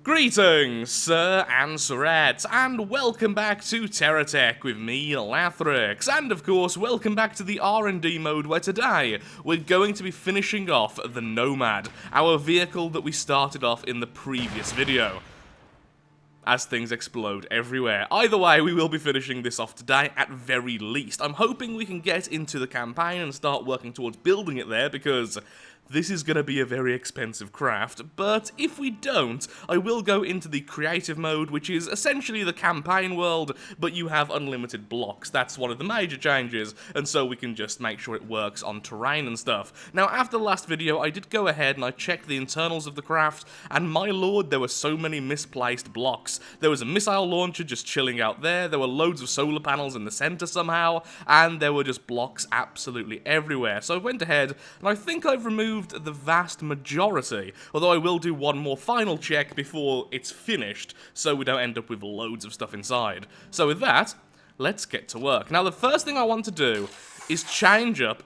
Greetings, sir and sirettes, and welcome back to Terratech with me, Lathrix, and of course, welcome back to the R&D mode where today we're going to be finishing off the Nomad, our vehicle that we started off in the previous video, as things explode everywhere. Either way, we will be finishing this off today at very least. I'm hoping we can get into the campaign and start working towards building it there, because this is going to be a very expensive craft, but if we don't, I will go into the creative mode, which is essentially the campaign world, but you have unlimited blocks. That's one of the major changes, and so we can just make sure it works on terrain and stuff. Now, after the last video, I did go ahead and I checked the internals of the craft, and my lord, there were so many misplaced blocks. There was a missile launcher just chilling out there were loads of solar panels in the center somehow, and there were just blocks absolutely everywhere. So I went ahead, and I think I've removed the vast majority, although I will do one more final check before it's finished, so we don't end up with loads of stuff inside. So with that, let's get to work. Now the first thing I want to do is change up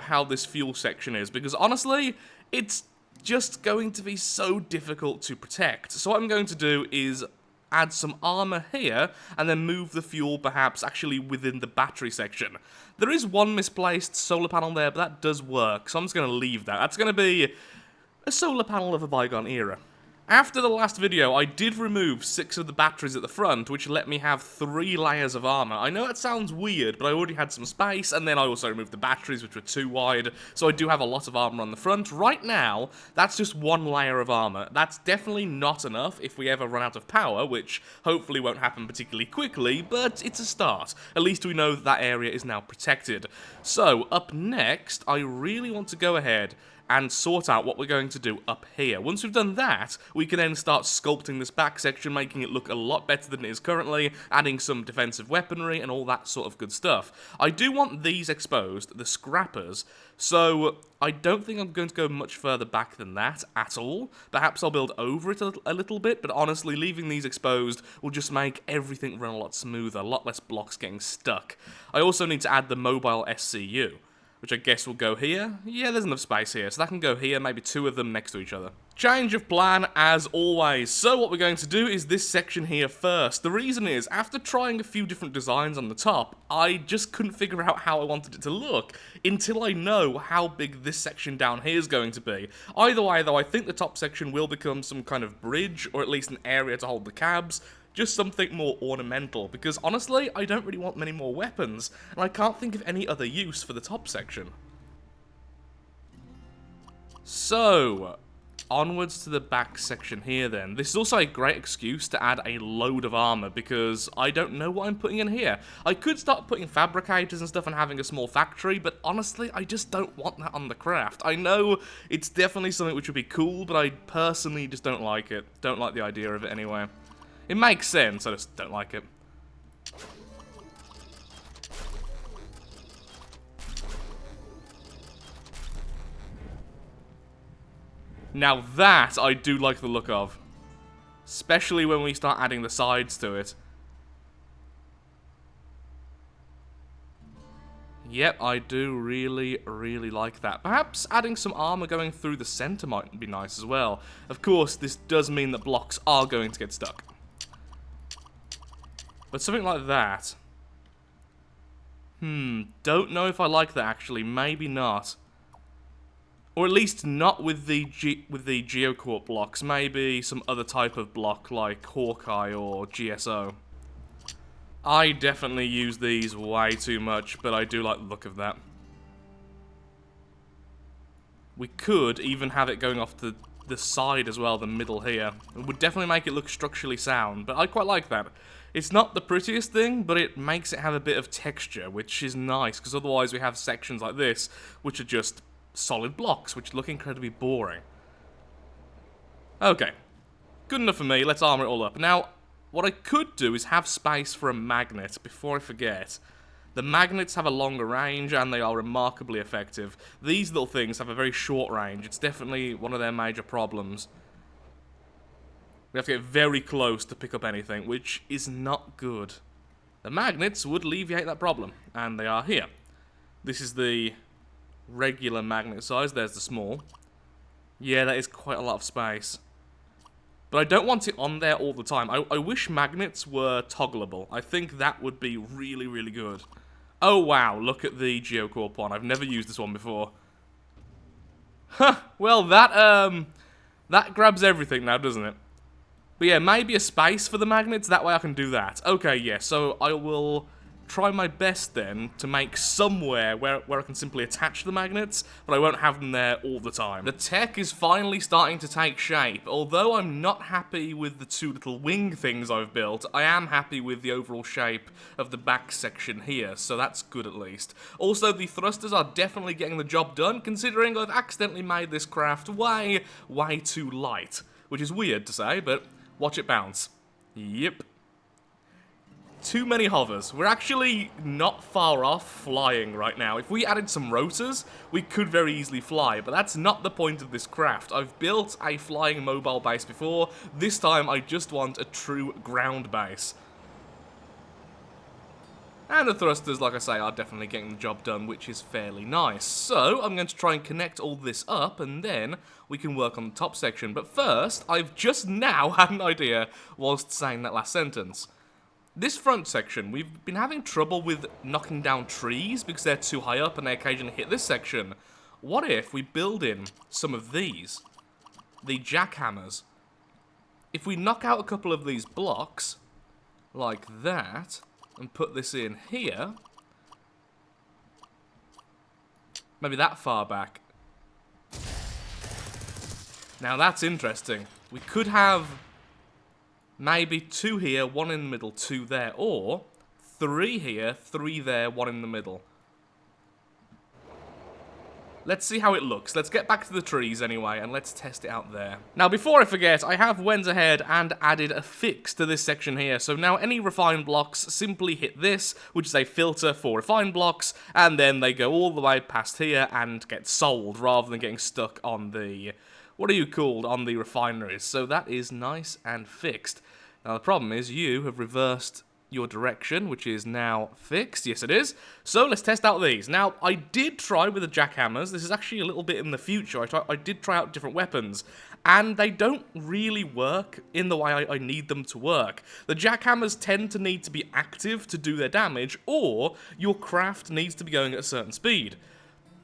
how this fuel section is, because honestly, it's just going to be so difficult to protect. So what I'm going to do is add some armor here, and then move the fuel perhaps actually within the battery section. There is one misplaced solar panel there, but that does work, so I'm just going to leave that. That's going to be a solar panel of a bygone era. After the last video, I did remove 6 of the batteries at the front, which let me have 3 layers of armor. I know that sounds weird, but I already had some space, and then I also removed the batteries, which were too wide, so I do have a lot of armor on the front. Right now, that's just 1 layer of armor. That's definitely not enough if we ever run out of power, which hopefully won't happen particularly quickly, but it's a start. At least we know that area is now protected. So, up next, I really want to go ahead and sort out what we're going to do up here. Once we've done that, we can then start sculpting this back section, making it look a lot better than it is currently, adding some defensive weaponry and all that sort of good stuff. I do want these exposed, the scrappers, so I don't think I'm going to go much further back than that at all. Perhaps I'll build over it a little bit, but honestly, leaving these exposed will just make everything run a lot smoother, a lot less blocks getting stuck. I also need to add the mobile SCU, which I guess will go here. Yeah, there's enough space here, so that can go here, maybe 2 of them next to each other. Change of plan, as always. So what we're going to do is this section here first. The reason is, after trying a few different designs on the top, I just couldn't figure out how I wanted it to look until I know how big this section down here is going to be. Either way, though, I think the top section will become some kind of bridge, or at least an area to hold the cabs. Just something more ornamental, because honestly, I don't really want many more weapons, and I can't think of any other use for the top section. So, onwards to the back section here then. This is also a great excuse to add a load of armor, because I don't know what I'm putting in here. I could start putting fabricators and stuff and having a small factory, but honestly, I just don't want that on the craft. I know it's definitely something which would be cool, but I personally just don't like it. Don't like the idea of it anyway. It makes sense, I just don't like it. Now that I do like the look of. Especially when we start adding the sides to it. Yep, I do really, really like that. Perhaps adding some armor going through the center might be nice as well. Of course, this does mean that blocks are going to get stuck. But something like that. Don't know if I like that actually. Maybe not. Or at least not with the Geocorp blocks. Maybe some other type of block like Hawkeye or GSO. I definitely use these way too much, but I do like the look of that. We could even have it going off the side as well, the middle here. It would definitely make it look structurally sound, but I quite like that. It's not the prettiest thing, but it makes it have a bit of texture, which is nice, because otherwise we have sections like this, which are just solid blocks, which look incredibly boring. Okay. Good enough for me, let's armor it all up. Now, what I could do is have space for a magnet, before I forget. The magnets have a longer range, and they are remarkably effective. These little things have a very short range. It's definitely one of their major problems. We have to get very close to pick up anything, which is not good. The magnets would alleviate that problem, and they are here. This is the regular magnet size, there's the small. Yeah, that is quite a lot of space. But I don't want it on there all the time. I wish magnets were toggleable. I think that would be really, really good. Oh, wow, look at the Geocorp one. I've never used this one before. Huh, well, that grabs everything now, doesn't it? But yeah, maybe a space for the magnets, that way I can do that. Okay, yeah, so I will try my best then to make somewhere where I can simply attach the magnets, but I won't have them there all the time. The tech is finally starting to take shape. Although I'm not happy with the two little wing things I've built, I am happy with the overall shape of the back section here, so that's good at least. Also, the thrusters are definitely getting the job done, considering I've accidentally made this craft way too light. Which is weird to say, but watch it bounce. Yep. Too many hovers. We're actually not far off flying right now. If we added some rotors, we could very easily fly, but that's not the point of this craft. I've built a flying mobile base before. This time, I just want a true ground base. And the thrusters, like I say, are definitely getting the job done, which is fairly nice. So, I'm going to try and connect all this up, and then we can work on the top section. But first, I've just now had an idea whilst saying that last sentence. This front section, we've been having trouble with knocking down trees because they're too high up and they occasionally hit this section. What if we build in some of these? The jackhammers. If we knock out a couple of these blocks, like that, and put this in here, maybe that far back. Now that's interesting. We could have maybe 2 here, 1 in the middle, 2 there, or 3 here, 3 there, 1 in the middle. Let's see how it looks. Let's get back to the trees anyway, and let's test it out there. Now, before I forget, I have went ahead and added a fix to this section here. So now any refined blocks simply hit this, which is a filter for refined blocks, and then they go all the way past here and get sold, rather than getting stuck on the, what are you called, on the refineries. So that is nice and fixed. Now, the problem is you have reversed your direction, which is now fixed. Yes, it is. So let's test out these. Now, I did try with the jackhammers. This is actually a little bit in the future. I did try out different weapons, and they don't really work in the way I need them to work. The jackhammers tend to need to be active to do their damage, or your craft needs to be going at a certain speed.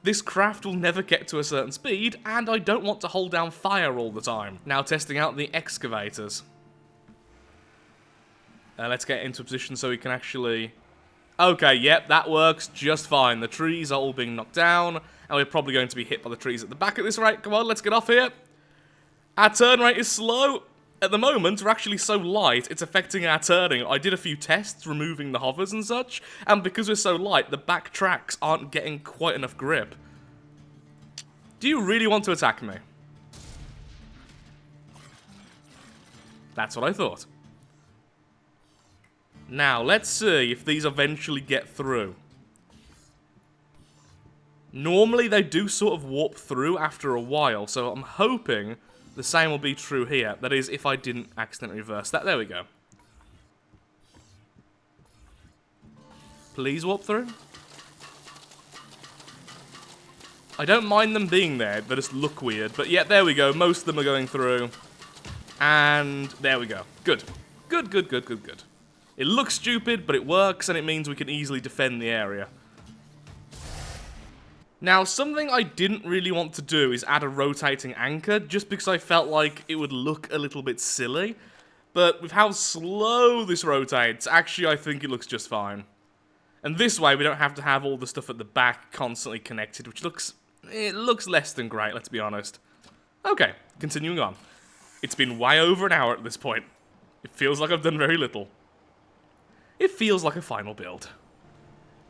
This craft will never get to a certain speed, and I don't want to hold down fire all the time. Now, testing out the excavators. Let's get into a position so we can actually... Okay, yep, that works just fine. The trees are all being knocked down, and we're probably going to be hit by the trees at the back at this rate. Come on, let's get off here. Our turn rate is slow. At the moment, we're actually so light, it's affecting our turning. I did a few tests removing the hovers and such, and because we're so light, the back tracks aren't getting quite enough grip. Do you really want to attack me? That's what I thought. Now, let's see if these eventually get through. Normally, they do sort of warp through after a while, so I'm hoping the same will be true here. That is, if I didn't accidentally reverse that. There we go. Please warp through. I don't mind them being there, they just look weird. But yeah, there we go. Most of them are going through. And there we go. Good. Good, good, good, good, good. It looks stupid, but it works, and it means we can easily defend the area. Now, something I didn't really want to do is add a rotating anchor, just because I felt like it would look a little bit silly. But with how slow this rotates, actually I think it looks just fine. And this way we don't have to have all the stuff at the back constantly connected, which looks less than great, let's be honest. Okay, continuing on. It's been way over an hour at this point. It feels like I've done very little. It feels like a final build.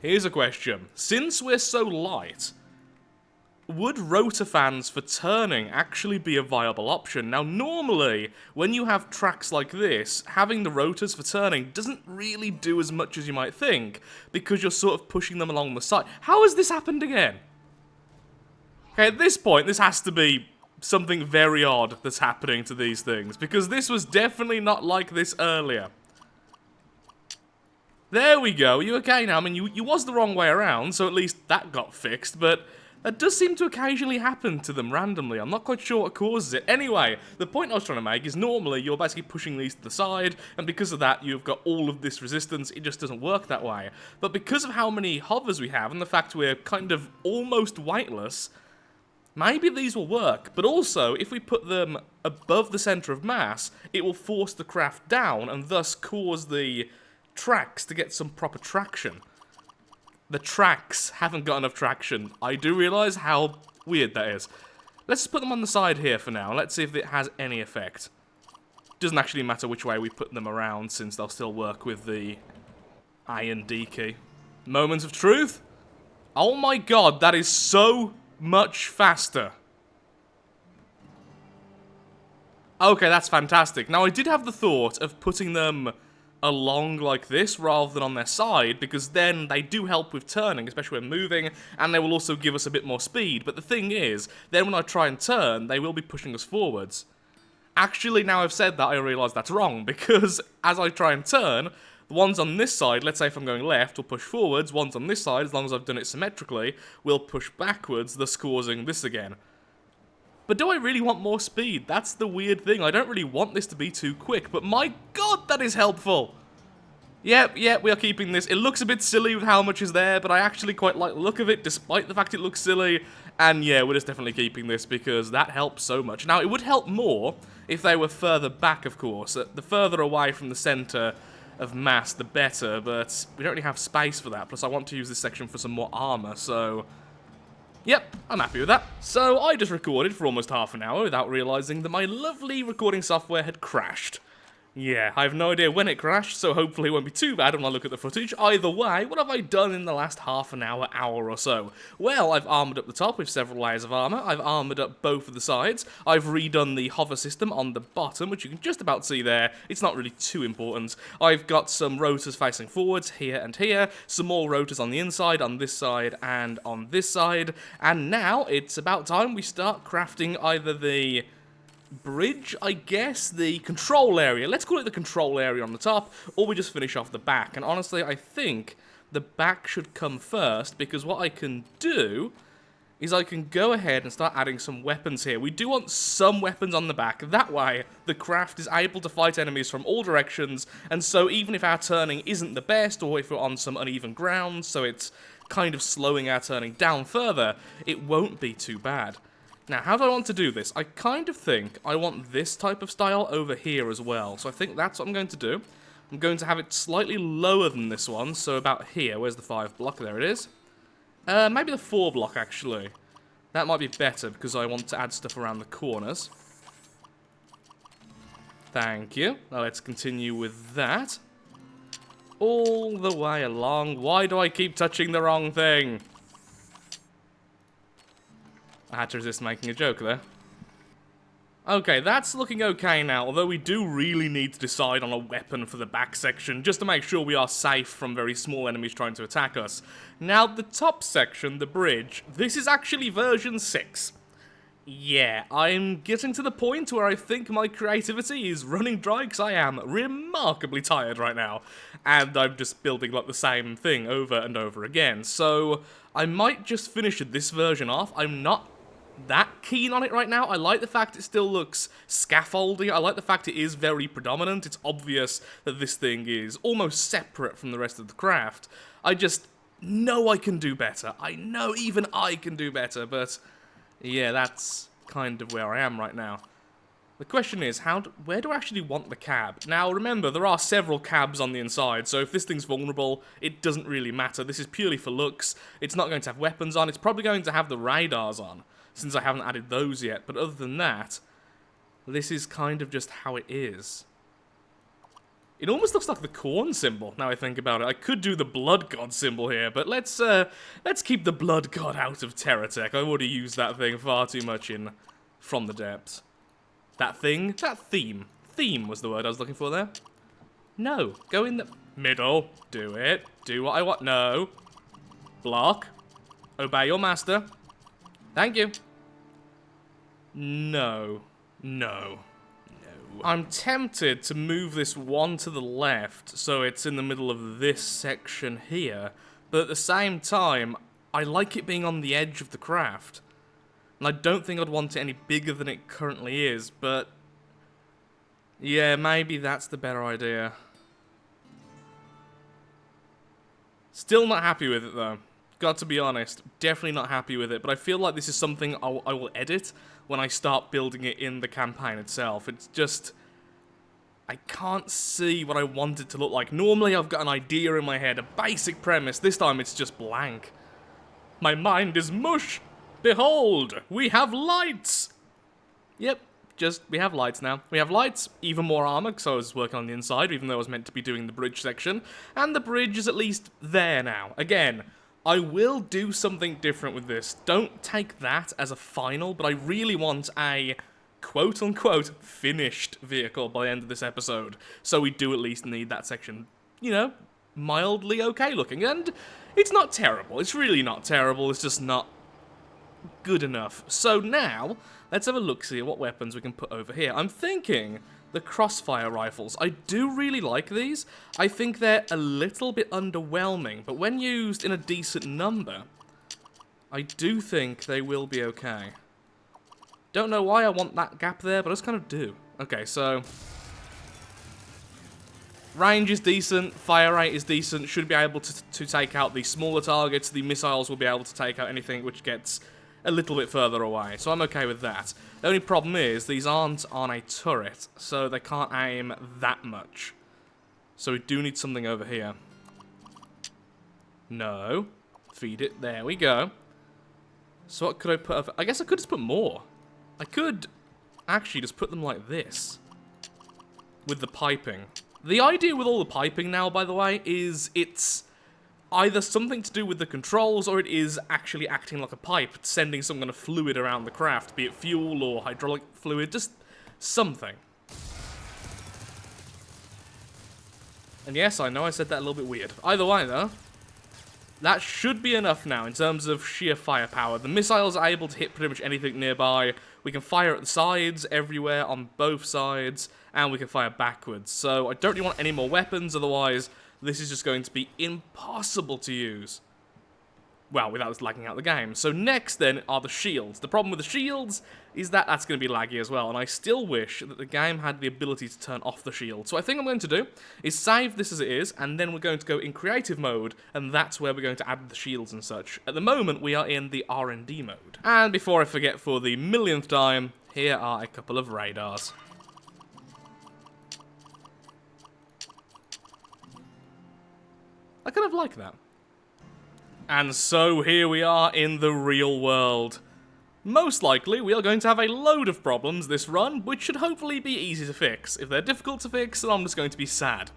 Here's a question. Since we're so light, would rotor fans for turning actually be a viable option? Now, normally, when you have tracks like this, having the rotors for turning doesn't really do as much as you might think, because you're sort of pushing them along the side. How has this happened again? Okay, at this point, this has to be something very odd that's happening to these things, because this was definitely not like this earlier. There we go. Are you okay now? I mean, you was the wrong way around, so at least that got fixed, but It does seem to occasionally happen to them randomly. I'm not quite sure what causes it. Anyway, the point I was trying to make is normally you're basically pushing these to the side, and because of that, you've got all of this resistance. It just doesn't work that way. But because of how many hovers we have, and the fact we're kind of almost weightless, maybe these will work. But also, if we put them above the center of mass, it will force the craft down, and thus cause the tracks to get some proper traction. The tracks haven't got enough traction. I do realise how weird that is. Let's just put them on the side here for now. Let's see if it has any effect. Doesn't actually matter which way we put them around, since they'll still work with the I and D key. Moment of truth? Oh my god, that is so much faster. Okay, that's fantastic. Now, I did have the thought of putting them along like this rather than on their side, because then they do help with turning, especially when moving, and they will also give us a bit more speed. But the thing is, then when I try and turn, they will be pushing us forwards. Actually, now I've said that, I realise that's wrong, because as I try and turn, the ones on this side, let's say if I'm going left, will push forwards, ones on this side, as long as I've done it symmetrically, will push backwards, thus causing this again. But do I really want more speed? That's the weird thing. I don't really want this to be too quick, but my god, that is helpful! Yep, we are keeping this. It looks a bit silly with how much is there, but I actually quite like the look of it, despite the fact it looks silly. And yeah, we're just definitely keeping this, because that helps so much. Now, it would help more if they were further back, of course. The further away from the center of mass, the better, but we don't really have space for that. Plus, I want to use this section for some more armor, so yep, I'm happy with that. So I just recorded for almost half an hour without realizing that my lovely recording software had crashed. Yeah, I have no idea when it crashed, so hopefully it won't be too bad when I look at the footage. Either way, what have I done in the last half an hour, hour or so? Well, I've armoured up the top with several layers of armour, I've armoured up both of the sides, I've redone the hover system on the bottom, which you can just about see there. It's not really too important. I've got some rotors facing forwards, here and here, some more rotors on the inside, on this side, and on this side, and now it's about time we start crafting either the bridge, I guess, the control area. Let's call it the control area on the top, or we just finish off the back. And honestly, I think the back should come first, because what I can do is I can go ahead and start adding some weapons here. We do want some weapons on the back. That way, the craft is able to fight enemies from all directions, and so even if our turning isn't the best, or if we're on some uneven ground, so it's kind of slowing our turning down further, it won't be too bad. Now, how do I want to do this? I kind of think I want this type of style over here as well. So I think that's what I'm going to do. I'm going to have it slightly lower than this one, so about here. Where's the 5 block? There it is. Maybe the 4 block, actually. That might be better, because I want to add stuff around the corners. Thank you. Now let's continue with that. All the way along. Why do I keep touching the wrong thing? I had to resist making a joke there. Okay, that's looking okay now, although we do really need to decide on a weapon for the back section, just to make sure we are safe from very small enemies trying to attack us. Now, the top section, the bridge, this is actually version 6. Yeah, I'm getting to the point where I think my creativity is running dry, because I am remarkably tired right now. And I'm just building like the same thing over and over again, so I might just finish this version off. I'm not that keen on it right now. I like the fact it still looks scaffoldy. I like the fact it is very predominant. It's obvious that this thing is almost separate from the rest of the craft. I just know I can do better. I know even I can do better, but yeah, that's kind of where I am right now. The question is, where do I actually want the cab? Now, remember, there are several cabs on the inside, so if this thing's vulnerable, it doesn't really matter. This is purely for looks. It's not going to have weapons on. It's probably going to have the radars on, since I haven't added those yet. But other than that, this is kind of just how it is. It almost looks like the corn symbol, now I think about it. I could do the blood god symbol here, but let's keep the blood god out of Terratech. I've already used that thing far too much in From the Depths. That thing? That theme. Theme was the word I was looking for there. No. Go in the middle. Do it. Do what I want. No. Block. Obey your master. Thank you. No. No. No. I'm tempted to move this one to the left, so it's in the middle of this section here. But at the same time, I like it being on the edge of the craft. And I don't think I'd want it any bigger than it currently is, but... yeah, maybe that's the better idea. Still not happy with it, though. Got to be honest, definitely not happy with it, but I feel like this is something I will edit when I start building it in the campaign itself. It's just... I can't see what I want it to look like. Normally I've got an idea in my head, a basic premise. This time it's just blank. My mind is mush! Behold, we have lights! Yep, we have lights now. We have lights, even more armor, because I was working on the inside, even though I was meant to be doing the bridge section. And the bridge is at least there now. Again, I will do something different with this. Don't take that as a final, but I really want a quote-unquote finished vehicle by the end of this episode. So we do at least need that section, you know, mildly okay looking. And it's not terrible. It's really not terrible. It's just not good enough. So now, let's have a look-see at what weapons we can put over here. I'm thinking the crossfire rifles. I do really like these. I think they're a little bit underwhelming, but when used in a decent number, I do think they will be okay. Don't know why I want that gap there, but I just kind of do. Okay, so... range is decent, fire rate is decent, should be able to take out the smaller targets, the missiles will be able to take out anything which gets a little bit further away, so I'm okay with that. The only problem is, these aren't on a turret, so they can't aim that much. So we do need something over here. No. Feed it, there we go. So what could I put over? I guess I could just put more. I could actually just put them like this. With the piping. The idea with all the piping now, by the way, is it's either something to do with the controls, or it is actually acting like a pipe, sending some kind of fluid around the craft, be it fuel or hydraulic fluid, just something. And yes, I know I said that a little bit weird. Either way, though, that should be enough now in terms of sheer firepower. The missiles are able to hit pretty much anything nearby. We can fire at the sides, everywhere, on both sides, and we can fire backwards. So I don't really want any more weapons, otherwise this is just going to be impossible to use. Well, without lagging out the game. So next, then, are the shields. The problem with the shields is that that's going to be laggy as well, and I still wish that the game had the ability to turn off the shield. So I think what I'm going to do is save this as it is, and then we're going to go in creative mode, and that's where we're going to add the shields and such. At the moment, we are in the R&D mode. And before I forget for the millionth time, here are a couple of radars. I kind of like that. And so here we are in the real world. Most likely, we are going to have a load of problems this run, which should hopefully be easy to fix. If they're difficult to fix, then I'm just going to be sad.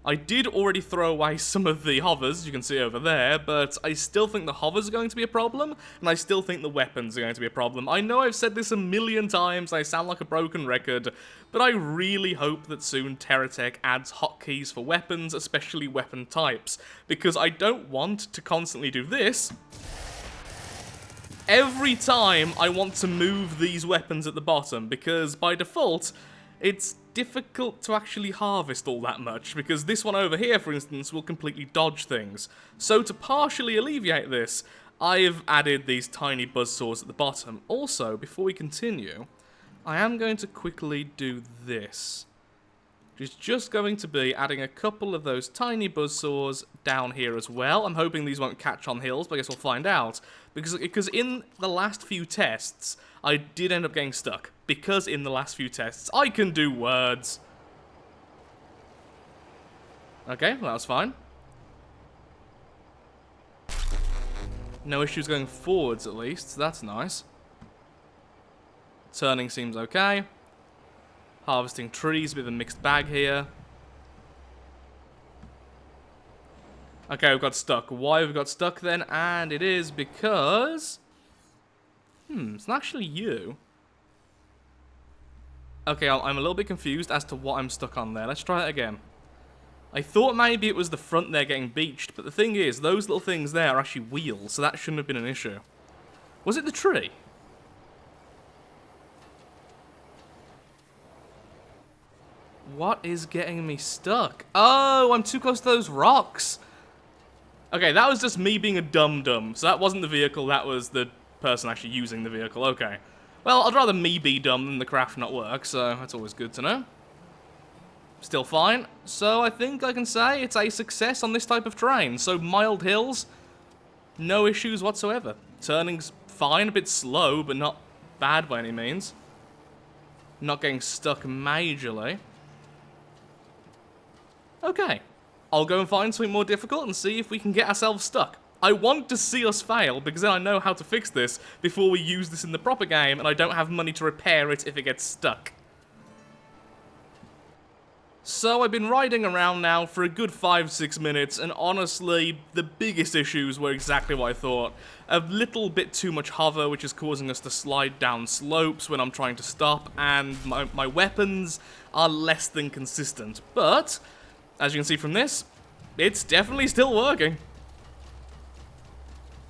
I did already throw away some of the hovers, you can see over there, but I still think the hovers are going to be a problem, and I still think the weapons are going to be a problem. I know I've said this a million times, I sound like a broken record, but I really hope that soon Terratech adds hotkeys for weapons, especially weapon types, because I don't want to constantly do this every time I want to move these weapons at the bottom, because by default, it's difficult to actually harvest all that much, because this one over here, for instance, will completely dodge things. So to partially alleviate this, I've added these tiny buzzsaws at the bottom. Also, before we continue, I am going to quickly do this. Which is just going to be adding a couple of those tiny buzzsaws down here as well. I'm hoping these won't catch on hills, but I guess we'll find out. Because in the last few tests, I did end up getting stuck. Because in the last few tests, I can do words. Okay, well, that was fine. No issues going forwards, at least. So that's nice. Turning seems okay. Harvesting trees, a bit of a mixed bag here. Okay, we've got stuck. Why have we got stuck then? And it is because... it's not actually you. Okay, I'm a little bit confused as to what I'm stuck on there. Let's try it again. I thought maybe it was the front there getting beached, but the thing is, those little things there are actually wheels, so that shouldn't have been an issue. Was it the tree? What is getting me stuck? Oh, I'm too close to those rocks. Okay, that was just me being a dum-dum. So that wasn't the vehicle, that was the person actually using the vehicle. Okay. Well, I'd rather me be dumb than the craft not work, so that's always good to know. Still fine. So I think I can say it's a success on this type of terrain. So mild hills, no issues whatsoever. Turning's fine, a bit slow, but not bad by any means. Not getting stuck majorly. Okay. I'll go and find something more difficult and see if we can get ourselves stuck. I want to see us fail, because then I know how to fix this before we use this in the proper game, and I don't have money to repair it if it gets stuck. So I've been riding around now for a good 5-6 minutes, and honestly, the biggest issues were exactly what I thought. A little bit too much hover, which is causing us to slide down slopes when I'm trying to stop, and my weapons are less than consistent. But, as you can see from this, it's definitely still working.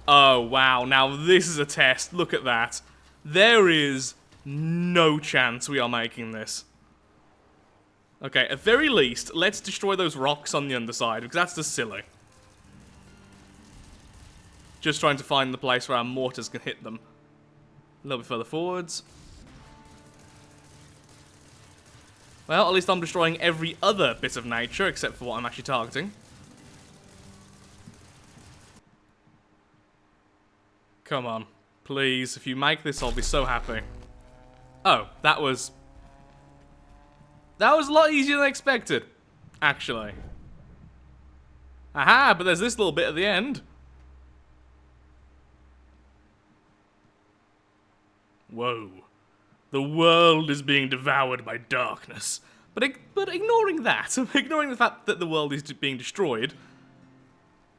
Oh, wow, now this is a test. Look at that. There is no chance we are making this. Okay, at very least, let's destroy those rocks on the underside, because that's just silly. Just trying to find the place where our mortars can hit them. A little bit further forwards. Well, at least I'm destroying every other bit of nature, except for what I'm actually targeting. Come on. Please, if you make this, I'll be so happy. Oh, that was a lot easier than I expected, actually. Aha, but there's this little bit at the end. Whoa. The world is being devoured by darkness. But ignoring that, ignoring the fact that the world is being destroyed,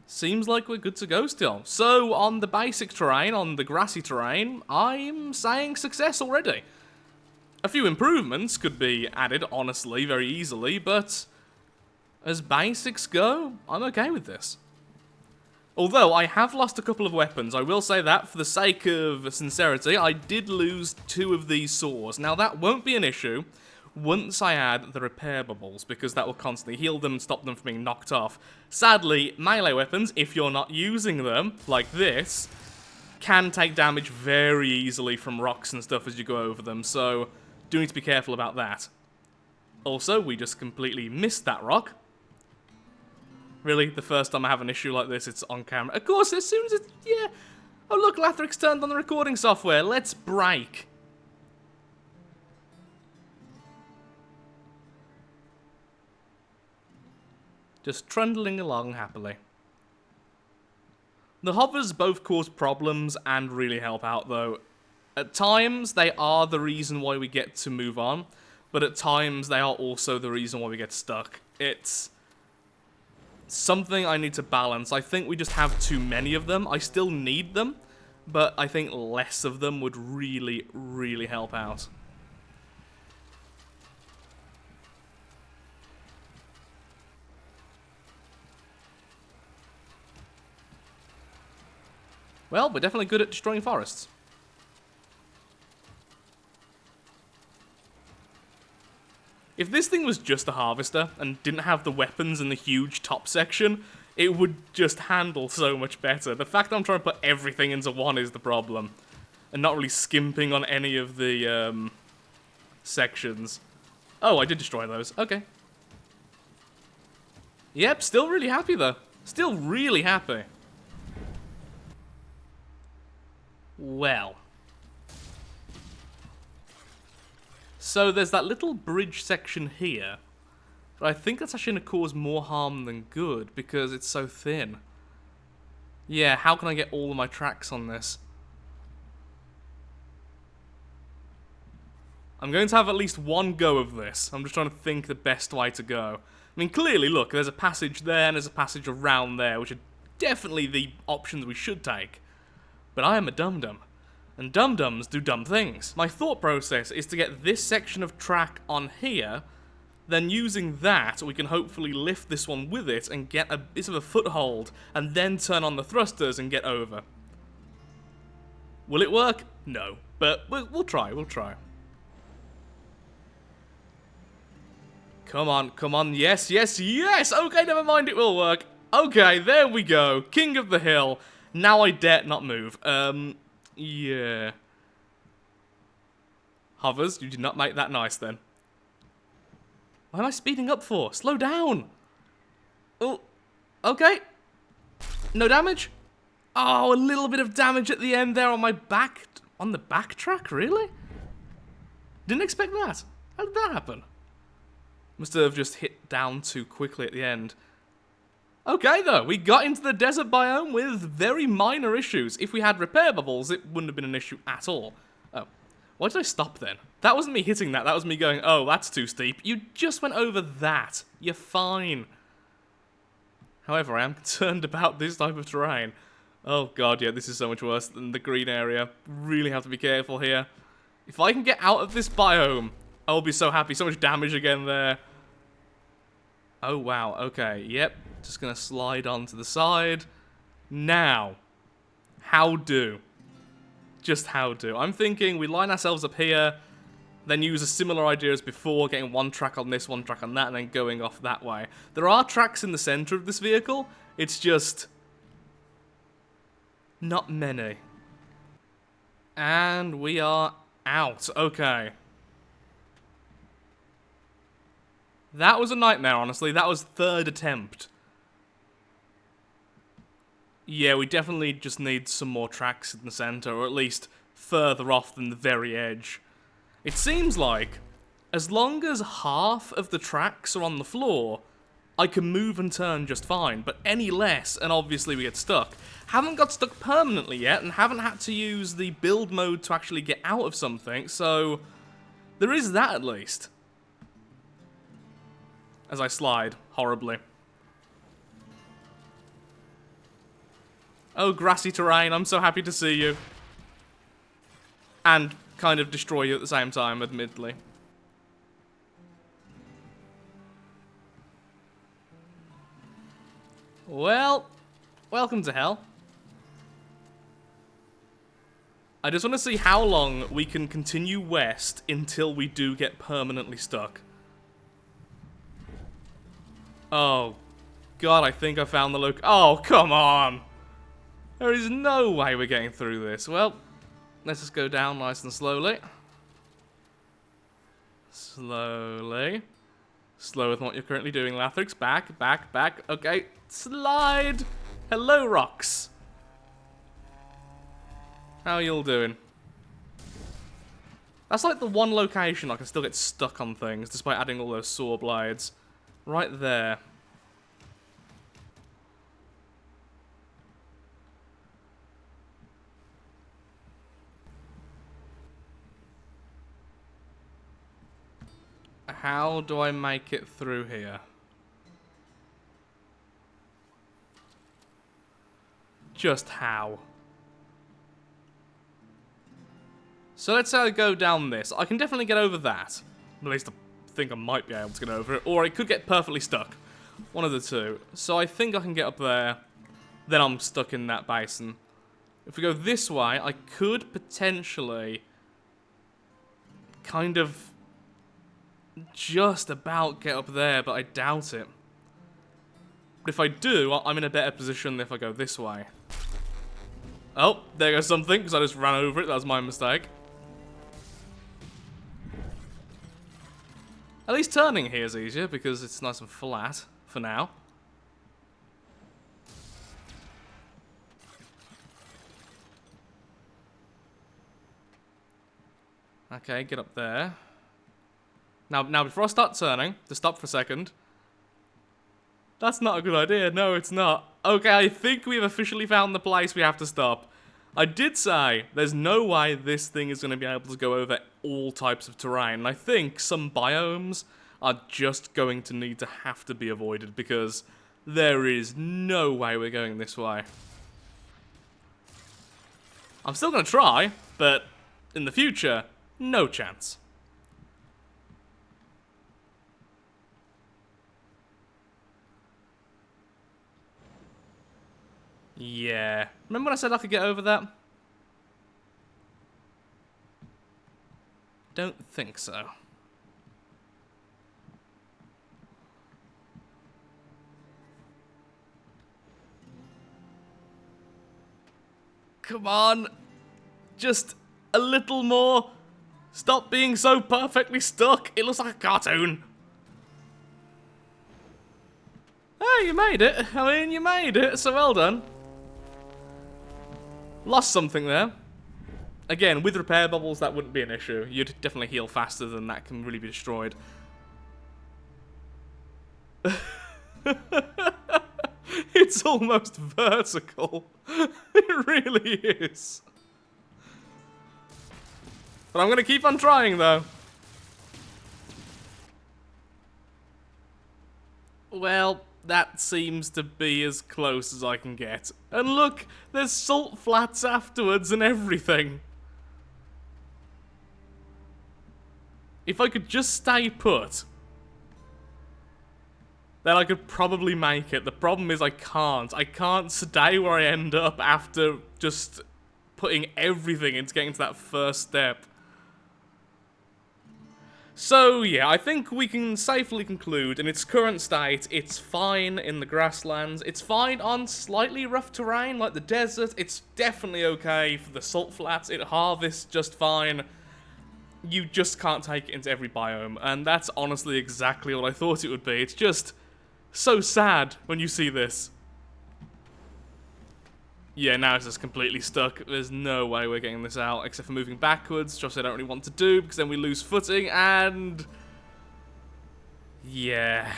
seems like we're good to go still. So, on the basic terrain, on the grassy terrain, I'm saying success already. A few improvements could be added, honestly, very easily, but as basics go, I'm okay with this. Although, I have lost a couple of weapons. I will say that, for the sake of sincerity, I did lose 2 of these saws. Now, that won't be an issue once I add the repair bubbles, because that will constantly heal them and stop them from being knocked off. Sadly, melee weapons, if you're not using them, like this, can take damage very easily from rocks and stuff as you go over them, so do need to be careful about that. Also, we just completely missed that rock. Really, the first time I have an issue like this, it's on camera. Of course, as soon as it's... yeah. Oh look, Lathric's turned on the recording software. Let's break. Just trundling along happily. The hovers both cause problems and really help out, though. At times, they are the reason why we get to move on, but at times, they are also the reason why we get stuck. It's something I need to balance. I think we just have too many of them. I still need them, but I think less of them would really, really help out. Well, we're definitely good at destroying forests. If this thing was just a harvester and didn't have the weapons in the huge top section, it would just handle so much better. The fact that I'm trying to put everything into one is the problem. And not really skimping on any of the sections. Oh, I did destroy those. Okay. Yep, still really happy though. Still really happy. Well. So there's that little bridge section here. But I think that's actually going to cause more harm than good because it's so thin. Yeah, how can I get all of my tracks on this? I'm going to have at least one go of this. I'm just trying to think the best way to go. I mean, clearly, look, there's a passage there and there's a passage around there, which are definitely the options we should take. But I am a dum-dum. And dum-dums do dumb things. My thought process is to get this section of track on here, then using that, we can hopefully lift this one with it and get a bit of a foothold, and then turn on the thrusters and get over. Will it work? No. But we'll try, we'll try. Come on, come on, yes, yes, yes! Okay, never mind, it will work. Okay, there we go. King of the hill. Now I dare not move. Yeah. Hovers, you did not make that nice then. Why am I speeding up for? Slow down. Oh, okay. No damage? Oh, a little bit of damage at the end there on my back. On the backtrack, really? Didn't expect that. How did that happen? Must have just hit down too quickly at the end. Okay, though, we got into the desert biome with very minor issues. If we had repair bubbles, it wouldn't have been an issue at all. Oh, why did I stop then? That wasn't me hitting that, that was me going, oh, that's too steep. You just went over that. You're fine. However, I am concerned about this type of terrain. Oh god, yeah, this is so much worse than the green area. Really have to be careful here. If I can get out of this biome, I'll be so happy. So much damage again there. Oh, wow. Okay, yep. Just gonna slide onto the side. Now, how do? Just how do? I'm thinking we line ourselves up here, then use a similar idea as before, getting one track on this, one track on that, and then going off that way. There are tracks in the center of this vehicle. It's just not many. And we are out. Okay. That was a nightmare, honestly. That was third attempt. Yeah, we definitely just need some more tracks in the center, or at least further off than the very edge. It seems like, as long as half of the tracks are on the floor, I can move and turn just fine, but any less, and obviously we get stuck. Haven't got stuck permanently yet, and haven't had to use the build mode to actually get out of something, so there is that at least. As I slide, horribly. Oh, grassy terrain, I'm so happy to see you. And kind of destroy you at the same time, admittedly. Well, welcome to hell. I just want to see how long we can continue west until we do get permanently stuck. Oh, God, I think I found the look. Oh, come on! There is no way we're getting through this. Well, let's just go down nice and slowly. Slowly. Slower than what you're currently doing, Lathrix. Back, back, back. Okay, slide. Hello, rocks. How are you all doing? That's like the one location I can still get stuck on things, despite adding all those saw blades. Right there. How do I make it through here? Just how? So let's say I go down this. I can definitely get over that. At least I think I might be able to get over it. Or I could get perfectly stuck. One of the two. So I think I can get up there. Then I'm stuck in that basin. If we go this way, I could potentially kind of just about get up there, but I doubt it. But if I do, I'm in a better position than if I go this way. Oh, there goes something, because I just ran over it. That was my mistake. At least turning here is easier, because it's nice and flat, for now. Okay, get up there. Now, before I start turning, to stop for a second. That's not a good idea. No, it's not. Okay, I think we've officially found the place we have to stop. I did say there's no way this thing is going to be able to go over all types of terrain. And I think some biomes are just going to need to have to be avoided because there is no way we're going this way. I'm still going to try, but in the future, no chance. Yeah. Remember when I said I could get over that? Don't think so. come on. Just a little more. Stop being so perfectly stuck. It looks like a cartoon. Oh, you made it. I mean, you made it, so well done. Lost something there. Again, with repair bubbles, that wouldn't be an issue. You'd definitely heal faster than that can really be destroyed. It's almost vertical. It really is. But I'm going to keep on trying, though. Well, that seems to be as close as I can get. And look, there's salt flats afterwards and everything. If I could just stay put, then I could probably make it. The problem is I can't. I can't stay where I end up after just putting everything into getting to that first step. So, yeah, I think we can safely conclude, in its current state, it's fine in the grasslands, it's fine on slightly rough terrain, like the desert, it's definitely okay for the salt flats, it harvests just fine. You just can't take it into every biome, and that's honestly exactly what I thought it would be. It's just so sad when you see this. Yeah, now it's just completely stuck. There's no way we're getting this out, except for moving backwards, which I don't really want to do, because then we lose footing, and... yeah.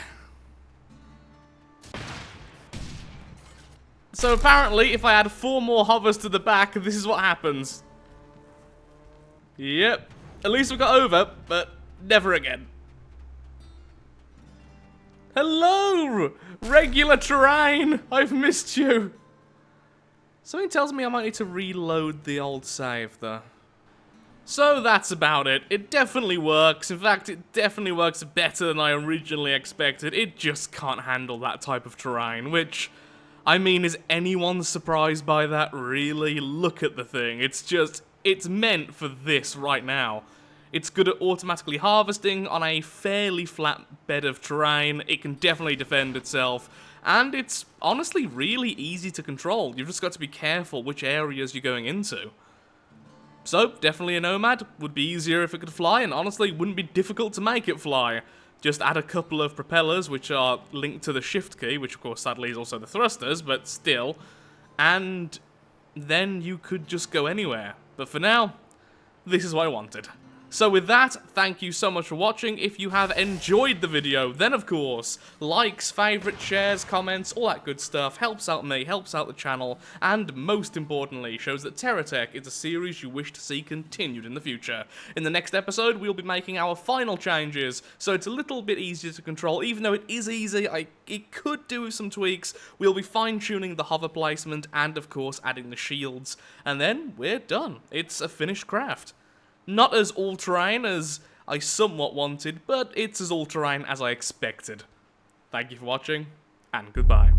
So apparently, if I add 4 more hovers to the back, this is what happens. Yep. At least we got over, but never again. Hello! Regular terrain! I've missed you! Something tells me I might need to reload the old save, though. So that's about it. It definitely works. In fact, it definitely works better than I originally expected. It just can't handle that type of terrain, which, I mean, is anyone surprised by that, really? Look at the thing. It's just, it's meant for this right now. It's good at automatically harvesting on a fairly flat bed of terrain. It can definitely defend itself. And it's honestly really easy to control. You've just got to be careful which areas you're going into. So, definitely a Nomad. Would be easier if it could fly, and honestly, wouldn't be difficult to make it fly. Just add a couple of propellers, which are linked to the shift key, which of course sadly is also the thrusters, but still. And then you could just go anywhere. But for now, this is what I wanted. So with that, thank you so much for watching. If you have enjoyed the video, then of course, likes, favourites, shares, comments, all that good stuff helps out me, helps out the channel, and most importantly, shows that Terratech is a series you wish to see continued in the future. In the next episode, we'll be making our final changes, so it's a little bit easier to control. Even though it is easy, it could do with some tweaks. We'll be fine-tuning the hover placement, and of course, adding the shields. And then, we're done. It's a finished craft. Not as all-terrain as I somewhat wanted, but it's as all-terrain as I expected. Thank you for watching, and goodbye.